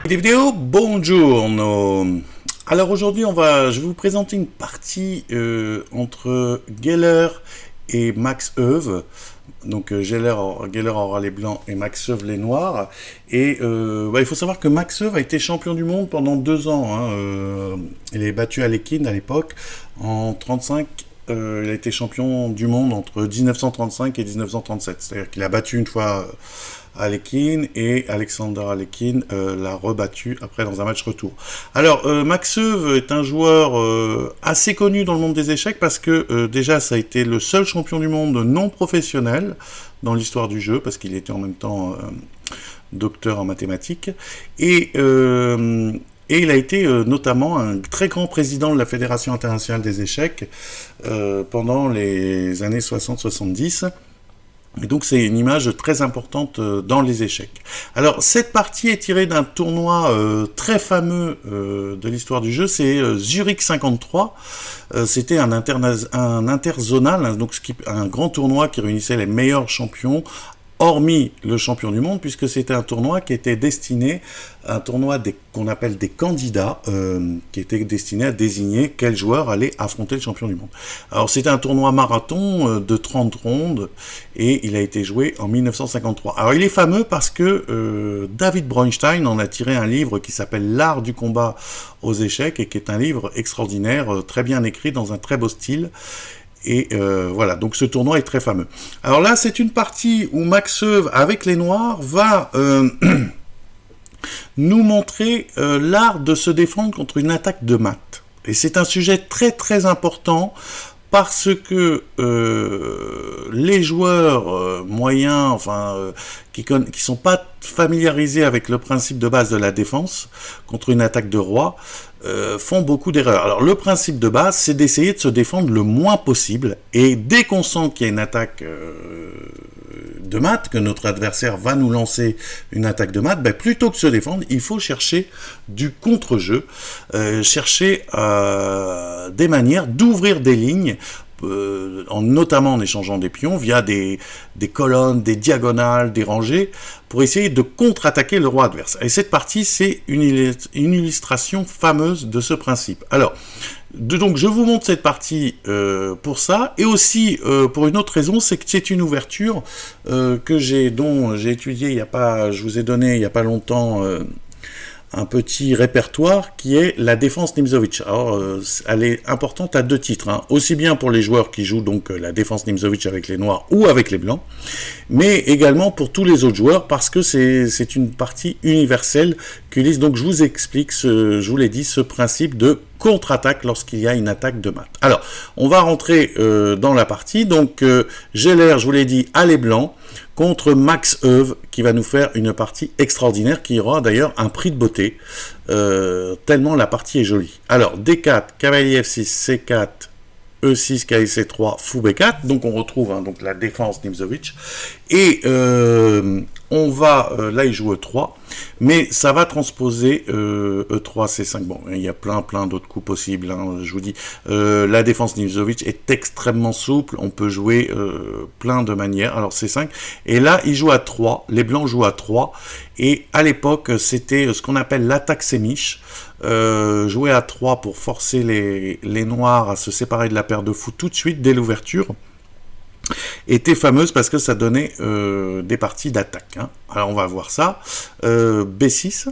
Des vidéos, bonjour. Alors aujourd'hui, je vais vous présenter une partie entre Geller et Max Euwe. Donc Geller aura les blancs et Max Euwe les noirs. Et il faut savoir que Max Euwe a été champion du monde pendant 2 ans. Il est battu Alekhine à l'époque. En 35, il a été champion du monde entre 1935 et 1937. C'est-à-dire qu'il a battu une fois Alekhine, et Alexander Alekhine l'a rebattu après dans un match retour. Alors Max Euwe est un joueur assez connu dans le monde des échecs parce que déjà ça a été le seul champion du monde non professionnel dans l'histoire du jeu, parce qu'il était en même temps docteur en mathématiques, et il a été notamment un très grand président de la Fédération internationale des échecs pendant les années 60-70. Et donc c'est une image très importante dans les échecs. Alors cette partie est tirée d'un tournoi très fameux de l'histoire du jeu, c'est Zurich 53. C'était un interzonal, donc un grand tournoi qui réunissait les meilleurs champions, hormis le champion du monde, puisque c'était un tournoi qui était destiné, un tournoi qu'on appelle des candidats, qui était destiné à désigner quel joueur allait affronter le champion du monde. Alors c'était un tournoi marathon de 30 rondes, et il a été joué en 1953. Alors il est fameux parce que David Bronstein en a tiré un livre qui s'appelle L'art du combat aux échecs, et qui est un livre extraordinaire, très bien écrit, dans un très beau style. Et voilà, donc ce tournoi est très fameux. Alors là, c'est une partie où Max Euwe, avec les noirs, va nous montrer l'art de se défendre contre une attaque de mat. Et c'est un sujet très très important, parce que les joueurs moyens, qui sont pas familiarisés avec le principe de base de la défense contre une attaque de roi, font beaucoup d'erreurs. Alors le principe de base, c'est d'essayer de se défendre le moins possible, et dès qu'on sent qu'il y a une attaque de mat, que notre adversaire va nous lancer une attaque de mat, plutôt que de se défendre, il faut chercher du contre-jeu, chercher des manières d'ouvrir des lignes, notamment en échangeant des pions via des colonnes, des diagonales, des rangées, pour essayer de contre-attaquer le roi adverse. Et cette partie, c'est une illustration fameuse de ce principe. Alors, donc je vous montre cette partie pour ça, et aussi pour une autre raison, c'est que c'est une ouverture dont j'ai étudié je vous ai donné il n'y a pas longtemps un petit répertoire qui est la défense Nimzowitsch. Alors, elle est importante à 2 titres, aussi bien pour les joueurs qui jouent donc la défense Nimzowitsch avec les noirs ou avec les blancs, mais également pour tous les autres joueurs, parce que c'est une partie universelle qu'utilise. Donc je vous explique, je vous l'ai dit, ce principe de contre-attaque lorsqu'il y a une attaque de mat. Alors, on va rentrer dans la partie. Donc, Geller, je vous l'ai dit, à les blancs, contre Max Euwe, qui va nous faire une partie extraordinaire, qui aura d'ailleurs un prix de beauté, tellement la partie est jolie. Alors, D4, cavalier F6, C4, E6, cavalier C3, fou B4, donc on retrouve donc la défense Nimzowitsch, et on va, là il joue E3, mais ça va transposer E3, C5, bon, il y a plein d'autres coups possibles, je vous dis, la défense Nimzowitsch est extrêmement souple, on peut jouer plein de manières, alors C5, et là il joue à 3, les blancs jouent à 3, et à l'époque c'était ce qu'on appelle l'attaque sémiche, jouer à 3 pour forcer les noirs à se séparer de la paire de fous tout de suite dès l'ouverture, était fameuse parce que ça donnait des parties d'attaque. Alors on va voir ça. B6,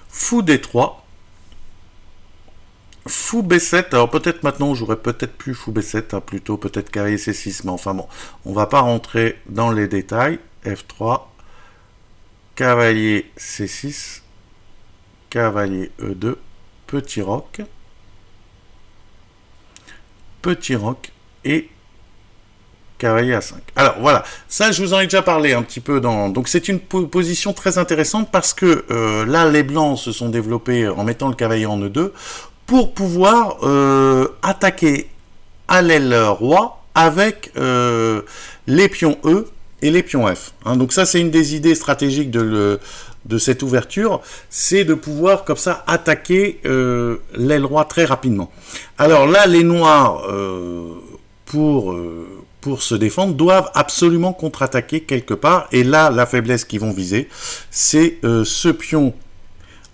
fou D3, fou B7. Alors peut-être maintenant j'aurais peut-être plus fou B7, plutôt peut-être cavalier C6, mais enfin bon, on va pas rentrer dans les détails. F3, cavalier C6, cavalier E2, petit roc et cavalier A5. Alors voilà, ça je vous en ai déjà parlé un petit peu donc c'est une position très intéressante, parce que là les blancs se sont développés en mettant le cavalier en E2 pour pouvoir attaquer à l'aile roi avec les pions E et les pions F. Donc ça c'est une des idées stratégiques de cette ouverture, c'est de pouvoir comme ça attaquer l'aile roi très rapidement. Alors là les noirs pour pour se défendre, doivent absolument contre-attaquer quelque part. Et là, la faiblesse qu'ils vont viser, c'est ce pion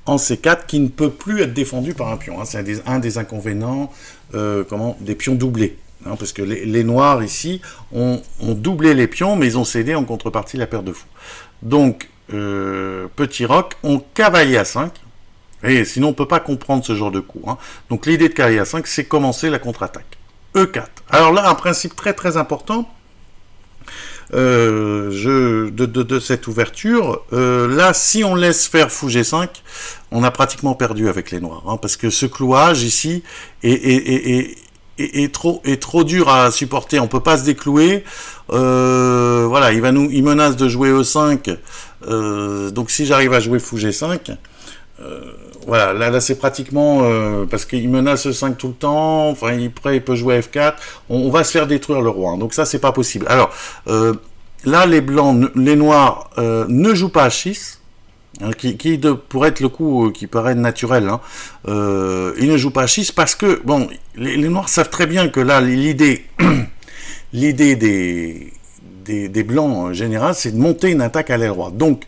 en C4 qui ne peut plus être défendu par un pion. Hein. C'est un des inconvénients des pions doublés. Hein, parce que les noirs ici ont doublé les pions, mais ils ont cédé en contrepartie la paire de fous. Donc, petit roc, on cavalier à 5. Et sinon, on ne peut pas comprendre ce genre de coup. Hein. Donc, l'idée de cavalier à 5, c'est commencer la contre-attaque. E4. Alors là, un principe très très important de cette ouverture. Là, si on laisse faire fou G5, on a pratiquement perdu avec les noirs. Hein, parce que ce clouage ici est trop dur à supporter. On peut pas se déclouer. Voilà, il menace de jouer E5. Donc si j'arrive à jouer fou G5, voilà, là c'est pratiquement parce qu'il menace E5 tout le temps. Enfin, il peut jouer F4. On va se faire détruire le roi. Hein, donc ça c'est pas possible. Alors là, les noirs ne jouent pas H6. Pour être le coup qui paraît naturel, hein, il ne joue pas H6 parce que, bon, les noirs savent très bien que là, l'idée des blancs en général, c'est de monter une attaque à l'aile droite. Donc,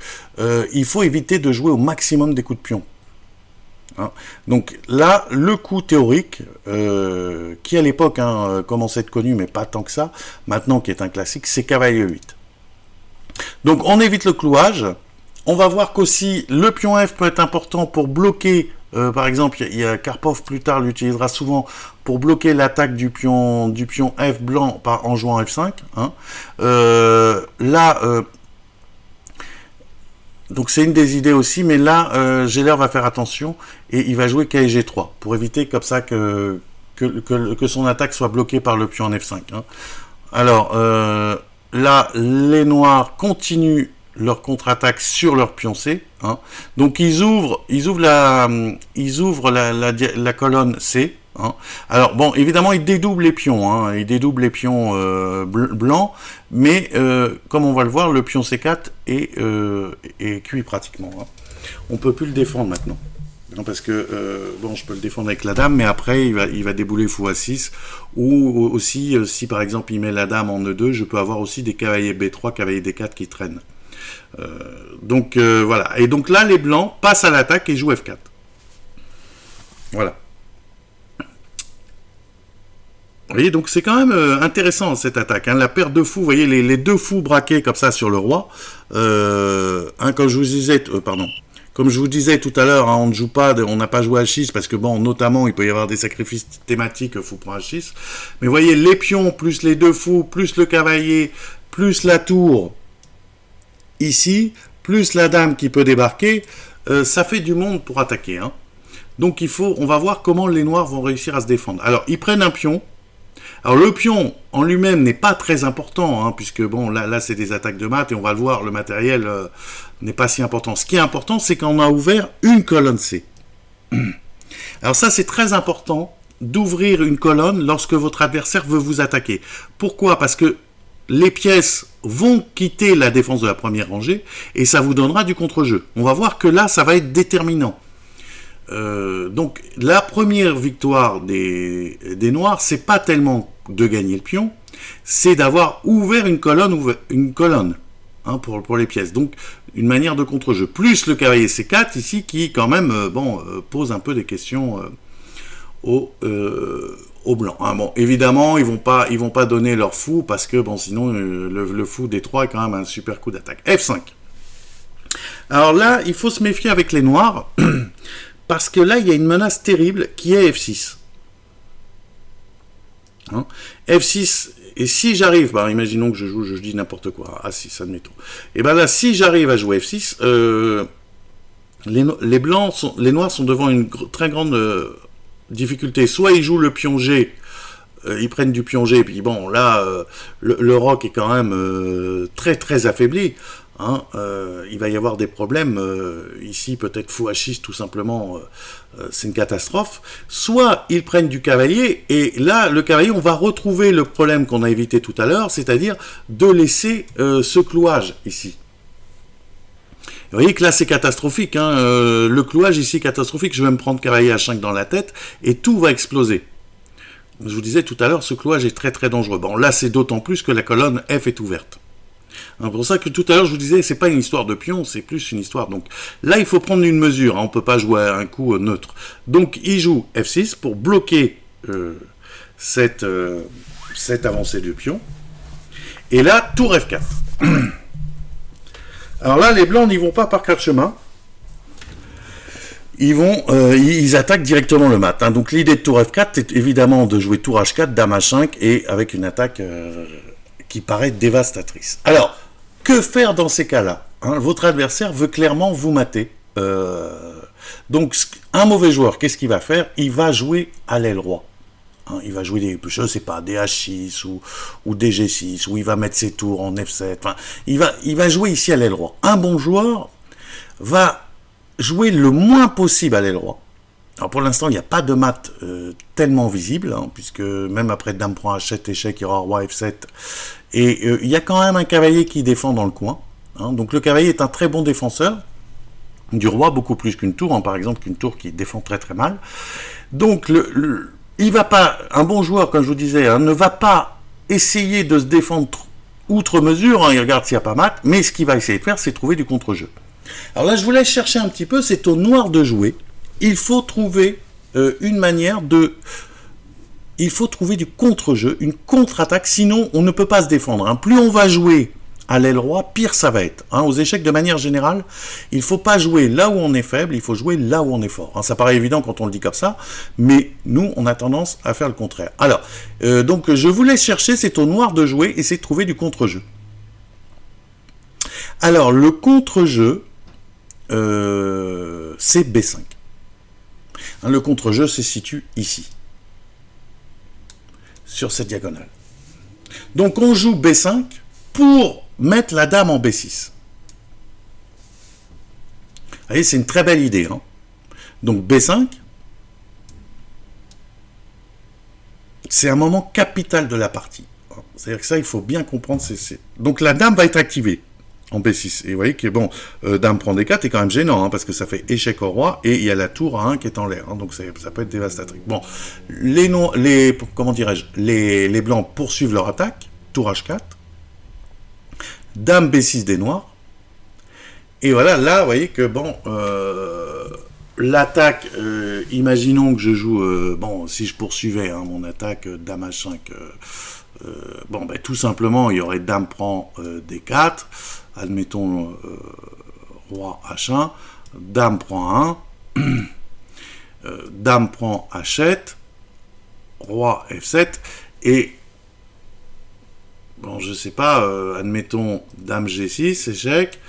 il faut éviter de jouer au maximum des coups de pion. Hein. Donc là, le coup théorique, qui à l'époque commençait à être connu, mais pas tant que ça, maintenant qui est un classique, c'est cavalier 8. Donc, on évite le clouage. On va voir qu'aussi le pion F peut être important pour bloquer, par exemple, il y a Karpov plus tard l'utilisera souvent pour bloquer l'attaque du pion F blanc en jouant F5. Hein. Donc c'est une des idées aussi, mais là, Geller va faire attention et il va jouer KG3 pour éviter comme ça que son attaque soit bloquée par le pion en F5. Hein. Alors là, les noirs continuent leur contre-attaque sur leur pion C. Hein. Donc ils ouvrent la colonne C. Hein. Alors bon, évidemment ils dédoublent les pions. Hein. Ils dédoublent les pions blancs, mais comme on va le voir, le pion C4 est cuit pratiquement. Hein. On peut plus le défendre maintenant. Non, parce que bon, je peux le défendre avec la dame, mais après il va débouler fou A6, ou aussi si par exemple il met la dame en E2, je peux avoir aussi des cavaliers B3, cavaliers D4 qui traînent. Donc voilà, et donc là les blancs passent à l'attaque et jouent F4. Voilà. Vous voyez, donc c'est quand même intéressant cette attaque. Hein. La paire de fous, vous voyez les deux fous braqués comme ça sur le roi. Comme je vous disais, comme je vous disais tout à l'heure, hein, on n'a pas joué H6 parce que bon, notamment il peut y avoir des sacrifices thématiques, fou prend H6. Mais vous voyez les pions plus les deux fous plus le cavalier plus la tour. Ici, plus la dame qui peut débarquer, ça fait du monde pour attaquer. Hein. Donc on va voir comment les noirs vont réussir à se défendre. Alors, ils prennent un pion. Alors, le pion en lui-même n'est pas très important, hein, puisque bon, là c'est des attaques de maths, et on va le voir, le matériel n'est pas si important. Ce qui est important, c'est qu'on a ouvert une colonne C. Alors ça, c'est très important d'ouvrir une colonne lorsque votre adversaire veut vous attaquer. Pourquoi ? Parce que les pièces vont quitter la défense de la première rangée et ça vous donnera du contre-jeu. On va voir que là, ça va être déterminant. Donc, la première victoire des noirs, c'est pas tellement de gagner le pion, c'est d'avoir ouvert une colonne hein, pour les pièces. Donc, une manière de contre-jeu. Plus le cavalier C4 ici qui, quand même, pose un peu des questions aux blancs. Hein. Bon, évidemment, ils vont pas donner leur fou parce que bon, sinon le fou D3 est quand même un super coup d'attaque. F5. Alors là, il faut se méfier avec les noirs parce que là, il y a une menace terrible qui est F6. Hein. F6. Et si j'arrive, imaginons que je dis n'importe quoi, A6, admettons. Et là, si j'arrive à jouer F6, les noirs sont devant une très grande difficulté. Soit ils jouent le pion G, ils prennent du pion G, et puis bon, là, le roc est quand même très très affaibli. Hein, il va y avoir des problèmes. Ici, peut-être fou H6, tout simplement, c'est une catastrophe. Soit ils prennent du cavalier, et là, le cavalier, on va retrouver le problème qu'on a évité tout à l'heure, c'est-à-dire de laisser ce clouage ici. Vous voyez que là, c'est catastrophique. Hein, le clouage ici, catastrophique. Je vais me prendre cavalier H5 dans la tête, et tout va exploser. Je vous disais tout à l'heure, ce clouage est très très dangereux. Bon, là, c'est d'autant plus que la colonne F est ouverte. C'est pour ça que tout à l'heure, je vous disais, c'est pas une histoire de pion, c'est plus une histoire. Donc là, il faut prendre une mesure. On peut pas jouer à un coup neutre. Donc, il joue F6 pour bloquer cette avancée du pion. Et là, tour F4. Alors là, les blancs n'y vont pas par quatre chemins. Ils attaquent directement le mat. Hein. Donc l'idée de tour F4 est évidemment de jouer tour H4, dame H5 et avec une attaque qui paraît dévastatrice. Alors, que faire dans ces cas-là, hein? Votre adversaire veut clairement vous mater. Donc un mauvais joueur, qu'est-ce qu'il va faire? Il va jouer à l'aile roi. Hein, il va jouer des, je sais pas, des H6 ou des G6, ou il va mettre ses tours en F7. Enfin, il va jouer ici à l'aile roi. Un bon joueur va jouer le moins possible à l'aile roi. Alors pour l'instant, il n'y a pas de mat tellement visible, hein, puisque même après dame prend H7, échec, il y aura roi F7. Et il y a quand même un cavalier qui défend dans le coin. Hein, donc le cavalier est un très bon défenseur du roi, beaucoup plus qu'une tour, hein, par exemple, qu'une tour qui défend très très mal. Donc il va pas, un bon joueur, comme je vous disais, hein, ne va pas essayer de se défendre outre mesure, hein, il regarde s'il n'y a pas mat, mais ce qu'il va essayer de faire, c'est trouver du contre-jeu. Alors là, je vous laisse chercher un petit peu, c'est au noir de jouer. Il faut trouver une manière de... Il faut trouver du contre-jeu, une contre-attaque, sinon on ne peut pas se défendre. Hein. Plus on va jouer à l'aile roi, pire ça va être. Hein. Aux échecs, de manière générale, il ne faut pas jouer là où on est faible, il faut jouer là où on est fort. Hein. Ça paraît évident quand on le dit comme ça, mais nous, on a tendance à faire le contraire. Alors, donc je vous laisse chercher, c'est au noir de jouer, et c'est de trouver du contre-jeu. Alors, le contre-jeu, c'est B5. Hein, le contre-jeu se situe ici, sur cette diagonale. Donc, on joue B5 pour mettre la dame en B6. Vous voyez, c'est une très belle idée. Hein. Donc, B5, c'est un moment capital de la partie. C'est-à-dire que ça, il faut bien comprendre. Donc, la dame va être activée en B6. Et vous voyez que, bon, dame prend D4 est quand même gênant, hein, parce que ça fait échec au roi, et il y a la tour à 1 qui est en l'air. Hein, donc, ça peut être dévastateur. Bon, comment dirais-je, les blancs poursuivent leur attaque, tour H4, dame B6 des noirs, et voilà, là, vous voyez que, bon, l'attaque, imaginons que je joue, bon, si je poursuivais hein, mon attaque, dame H5, bon, ben, tout simplement, il y aurait dame prend D4, admettons roi H1, dame prend 1, dame prend H7, roi F7, et bon, je sais pas, admettons dame G6, échec,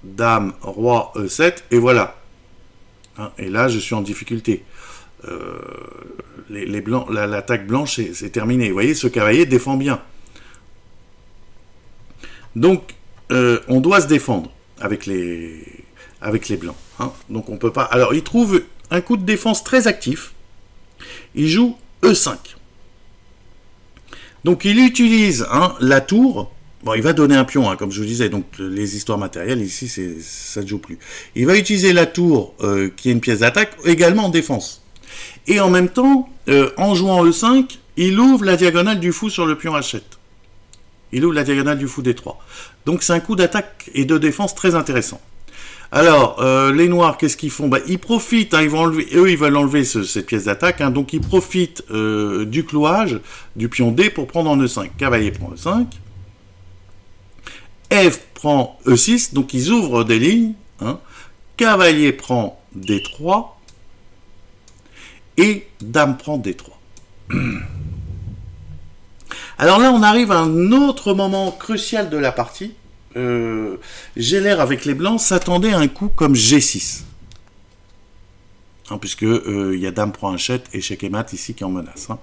dame, roi E7, et voilà. Hein, et là, je suis en difficulté. Les blancs, l'attaque blanche, c'est terminé. Vous voyez, ce cavalier défend bien. Donc, on doit se défendre avec les blancs. Hein. Donc, on peut pas... Alors, il trouve un coup de défense très actif. Il joue E5. Donc, il utilise hein, la tour. Bon, il va donner un pion, hein, comme je vous disais. Donc, les histoires matérielles, ici, ça ne joue plus. Il va utiliser la tour, qui est une pièce d'attaque, également en défense. Et en même temps, en jouant E5, il ouvre la diagonale du fou sur le pion H7. Il ouvre la diagonale du fou D3. Donc, c'est un coup d'attaque et de défense très intéressant. Alors, les noirs, qu'est-ce qu'ils font? Bah, ils profitent, hein, ils veulent enlever cette pièce d'attaque, hein, donc ils profitent du clouage du pion D pour prendre en E5. Cavalier prend E5. F prend E6, donc ils ouvrent des lignes. Hein. Cavalier prend D3. Et dame prend D3. Alors là, on arrive à un autre moment crucial de la partie. Géller avec les blancs s'attendait à un coup comme G6. Hein, puisque il y a dame prend H7 et échec et mat ici qui en menace. Hein.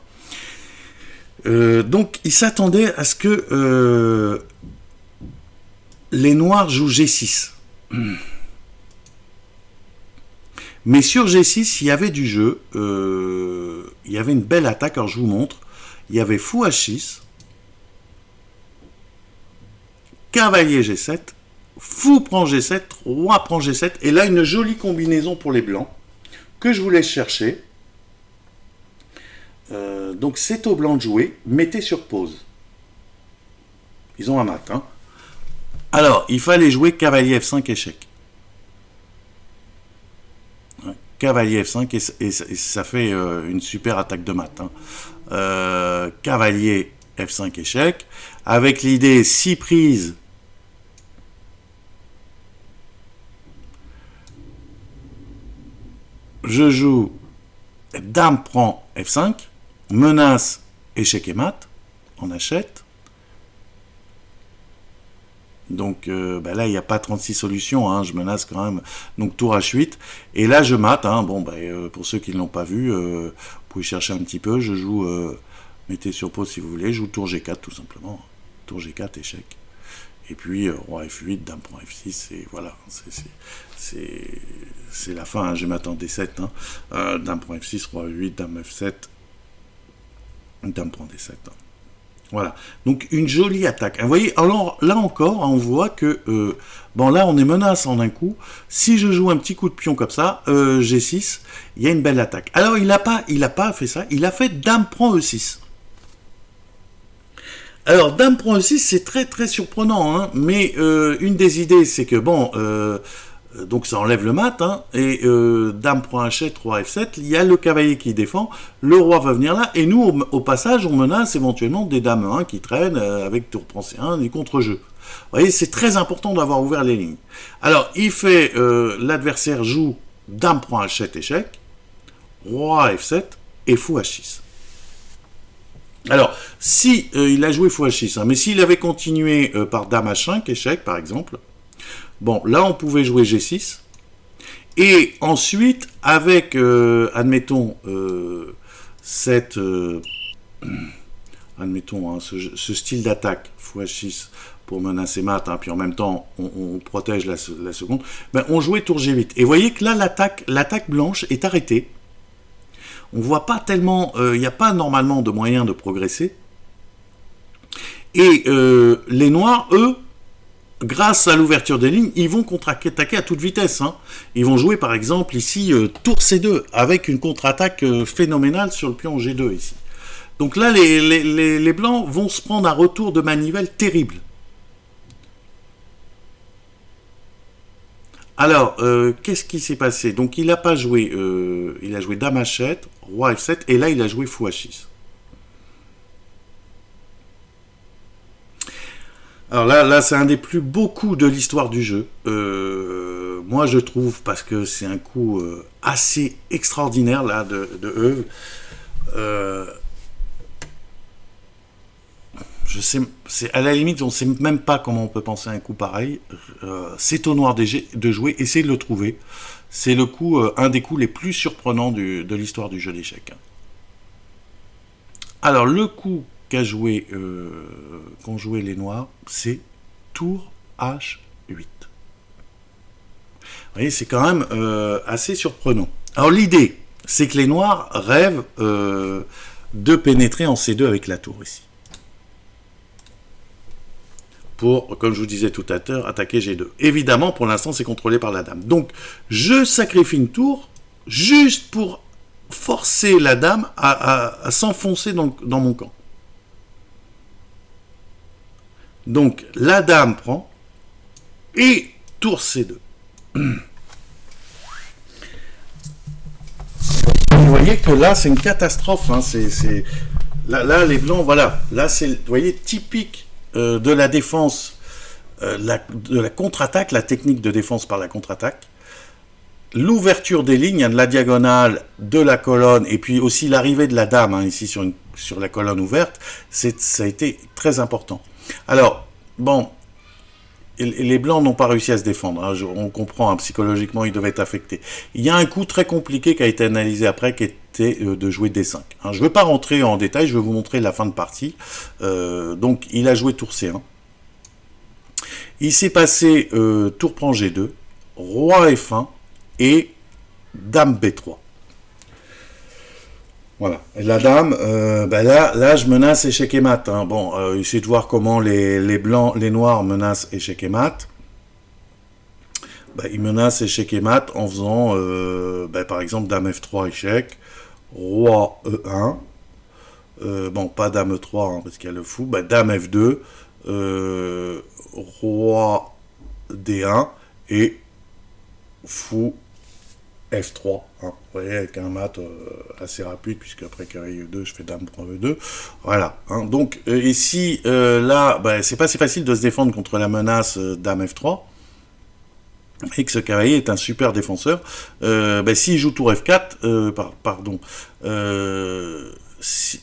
Donc, il s'attendait à ce que les noirs jouent G6. Mais sur G6, il y avait du jeu. Il y avait une belle attaque. Alors, je vous montre. Il y avait fou H6. Cavalier G7. Fou prend G7. Roi prend G7. Et là, une jolie combinaison pour les blancs que je vous laisse chercher. Donc c'est au blanc de jouer, mettez sur pause. Ils ont un mat. Hein. Alors, il fallait jouer cavalier F5 échec. Cavalier F5 et ça fait une super attaque de mat. Hein. Cavalier F5 échec, avec l'idée 6 prises. Je joue dame prend F5, menace échec et mat, on achète. Donc là, il n'y a pas 36 solutions, hein, je menace quand même. Donc tour H8. Et là, je mate. Hein, pour ceux qui ne l'ont pas vu, vous pouvez chercher un petit peu. Je joue, mettez sur pause si vous voulez, je joue tour G4 tout simplement. Tour G4, échec. Et puis roi F8, dame prend F6, et voilà. C'est la fin, hein, je m'attends D7. Hein. Dame prend F6, roi F8, dame F7, dame prend D7. Hein. Voilà, donc une jolie attaque. Vous voyez, alors là encore, on voit que, là on est menace en un coup. Si je joue un petit coup de pion comme ça, G6, il y a une belle attaque. Alors il n'a pas fait ça, il a fait dame prend E6. Alors dame prend E6, c'est très très surprenant, hein, mais une des idées, c'est que donc ça enlève le mat, hein, et dame prend H7, roi F7, il y a le cavalier qui défend, le roi va venir là, et nous, au passage, on menace éventuellement des dames 1 qui traînent avec tour prend C1, des contre-jeux. Vous voyez, c'est très important d'avoir ouvert les lignes. Alors, l'adversaire joue dame prend H7, échec, roi F7, et fou H6. Alors, si il a joué fou H6, hein, mais s'il avait continué par dame H5, échec, par exemple, bon, là, on pouvait jouer G6. Et ensuite, avec, admettons, admettons, hein, ce style d'attaque, fou H6 pour menacer mat, hein, puis en même temps, on protège la seconde, on jouait tour G8. Et vous voyez que là, l'attaque blanche est arrêtée. On ne voit pas tellement, il n'y a pas normalement de moyen de progresser. Et les noirs, eux, grâce à l'ouverture des lignes, ils vont contre-attaquer à toute vitesse. Hein. Ils vont jouer par exemple ici tour C2 avec une contre-attaque phénoménale sur le pion G2 ici. Donc là, les blancs vont se prendre un retour de manivelle terrible. Alors, qu'est-ce qui s'est passé? Donc il n'a pas joué, il a joué dame H7, roi F7, et là il a joué fou H6. Alors là c'est un des plus beaux coups de l'histoire du jeu. Moi je trouve, parce que c'est un coup assez extraordinaire là de Euves. Je sais, à la limite, on ne sait même pas comment on peut penser à un coup pareil. C'est au noir de jouer, essayez de le trouver. C'est le coup, un des coups les plus surprenants de l'histoire du jeu d'échecs. Alors le coup qu'ont joué les noirs, c'est tour H8. Vous voyez, c'est quand même assez surprenant. Alors l'idée, c'est que les noirs rêvent de pénétrer en C2 avec la tour ici. Pour, comme je vous disais tout à l'heure, attaquer G2. Évidemment, pour l'instant, c'est contrôlé par la dame. Donc, je sacrifie une tour juste pour forcer la dame à s'enfoncer dans mon camp. Donc, la dame prend et tour C2. Vous voyez que là, c'est une catastrophe. Hein. Là, les blancs, voilà. Là, c'est, vous voyez, typique de la défense, de la contre-attaque, la technique de défense par la contre-attaque, l'ouverture des lignes, de la diagonale, de la colonne, et puis aussi l'arrivée de la dame, hein, ici sur la colonne ouverte, ça a été très important. Alors, bon, les blancs n'ont pas réussi à se défendre, hein, on comprend, hein, psychologiquement, ils devaient être affectés. Il y a un coup très compliqué qui a été analysé après, qui était de jouer D5. Hein, je ne veux pas rentrer en détail, je vais vous montrer la fin de partie. Donc, il a joué tour C1. Il s'est passé tour prend G2, roi F1 et dame B3. Voilà. Et la dame, là, je menace échec et mat. Hein. Bon, essayez de voir comment les noirs menacent échec et mat. Ils menacent échec et mat en faisant, par exemple, dame F3 échec, roi E1, bon, pas dame 3, hein, parce qu'il y a le fou, bah, dame F2, roi D1, et fou F3, hein, vous voyez, avec un mat assez rapide, puisque après carré E2, je fais dame prend E2, voilà, hein, donc, ici, là, bah, c'est pas si facile de se défendre contre la menace dame F3, et que ce cavalier est un super défenseur. Bah, s'il joue tour F4, pardon, si,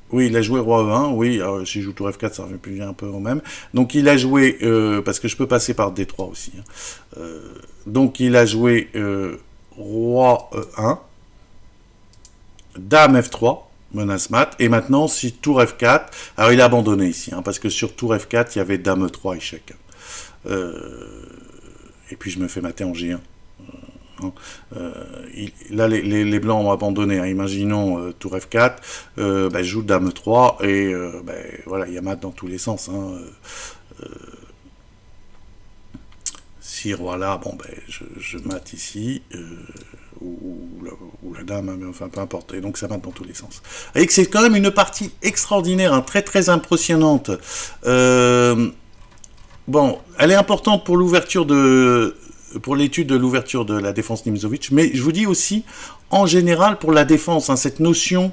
oui, il a joué roi E1, oui, s'il joue tour F4, ça revient plus bien un peu au même. Donc il a joué, parce que je peux passer par D3 aussi, hein. Donc il a joué roi E1, dame F3, menace mat, et maintenant si tour F4, alors il a abandonné ici, hein, parce que sur tour F4, il y avait dame E3 échec. Et puis je me fais mater en G1. Là, les blancs ont abandonné. Hein. Imaginons tour F4, bah, je joue dame 3 et bah, voilà, il y a mat dans tous les sens. Hein. Si roi là, bon, ben, je mate ici, ou la dame, mais enfin peu importe. Et donc ça mate dans tous les sens. Et que c'est quand même une partie extraordinaire, hein, très très impressionnante. Bon, elle est importante pour l'ouverture pour l'étude de l'ouverture de la défense Nimzowitsch, mais je vous dis aussi, en général, pour la défense, hein, cette notion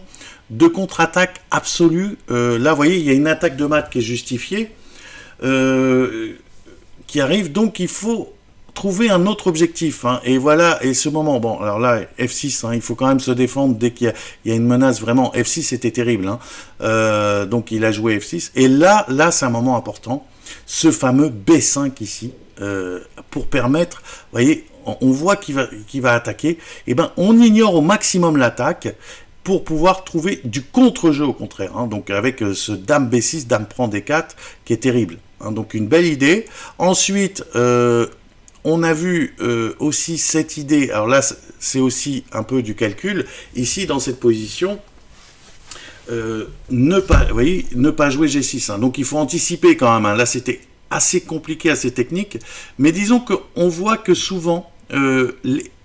de contre-attaque absolue, là, vous voyez, il y a une attaque de mat qui est justifiée, qui arrive, donc il faut trouver un autre objectif, hein, et voilà, et ce moment, bon, alors là, F6, hein, il faut quand même se défendre dès qu'il y a une menace, vraiment, F6 c'était terrible, hein, donc il a joué F6, et là c'est un moment important, ce fameux B5 ici, pour permettre, vous voyez, on voit qu'il va attaquer, et ben on ignore au maximum l'attaque pour pouvoir trouver du contre-jeu au contraire, hein, donc avec ce dame B6, dame prend D4 qui est terrible, hein, donc une belle idée. Ensuite, on a vu aussi cette idée, alors là c'est aussi un peu du calcul, ici dans cette position, ne pas jouer G6, hein, donc il faut anticiper quand même, hein, là c'était assez compliqué, assez technique, mais disons qu'on voit que souvent,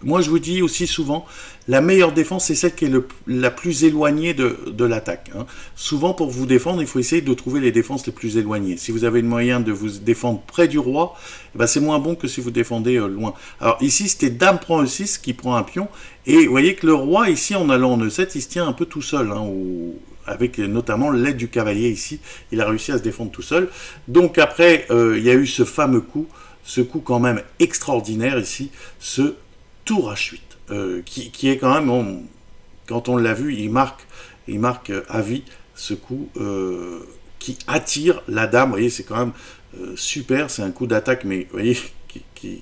moi je vous dis aussi souvent, la meilleure défense c'est celle qui est la plus éloignée de l'attaque, hein. Souvent pour vous défendre, il faut essayer de trouver les défenses les plus éloignées. Si vous avez le moyen de vous défendre près du roi, eh ben c'est moins bon que si vous défendez loin. Alors ici c'était dame prend E6 qui prend un pion, et vous voyez que le roi ici en allant en E7, il se tient un peu tout seul, hein, avec notamment l'aide du cavalier ici, il a réussi à se défendre tout seul. Donc après, il y a eu ce fameux coup, ce coup quand même extraordinaire ici, ce tour H8, qui est quand même, quand on l'a vu, il marque à vie ce coup qui attire la dame. Vous voyez, c'est quand même super, c'est un coup d'attaque, mais vous voyez, qui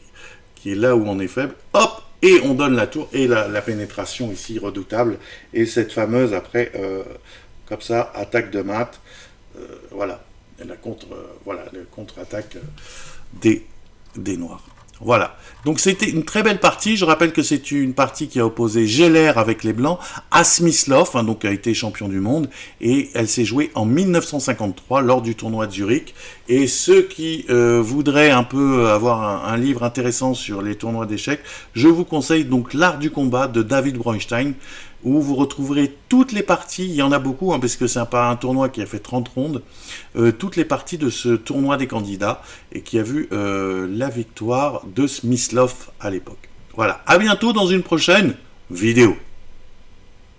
est là où on est faible. Hop, et on donne la tour, et la pénétration ici redoutable, et cette fameuse après... comme ça, attaque de mat, voilà, voilà, le contre-attaque des noirs. Voilà, donc c'était une très belle partie. Je rappelle que c'est une partie qui a opposé Geller avec les blancs à Smyslov, hein, donc a été champion du monde, et elle s'est jouée en 1953 lors du tournoi de Zurich. Et ceux qui voudraient un peu avoir un livre intéressant sur les tournois d'échecs, je vous conseille donc L'Art du combat de David Bronstein, où vous retrouverez toutes les parties, il y en a beaucoup, hein, parce que c'est pas un tournoi qui a fait 30 rondes, toutes les parties de ce tournoi des candidats, et qui a vu la victoire de Smyslov à l'époque. Voilà, à bientôt dans une prochaine vidéo.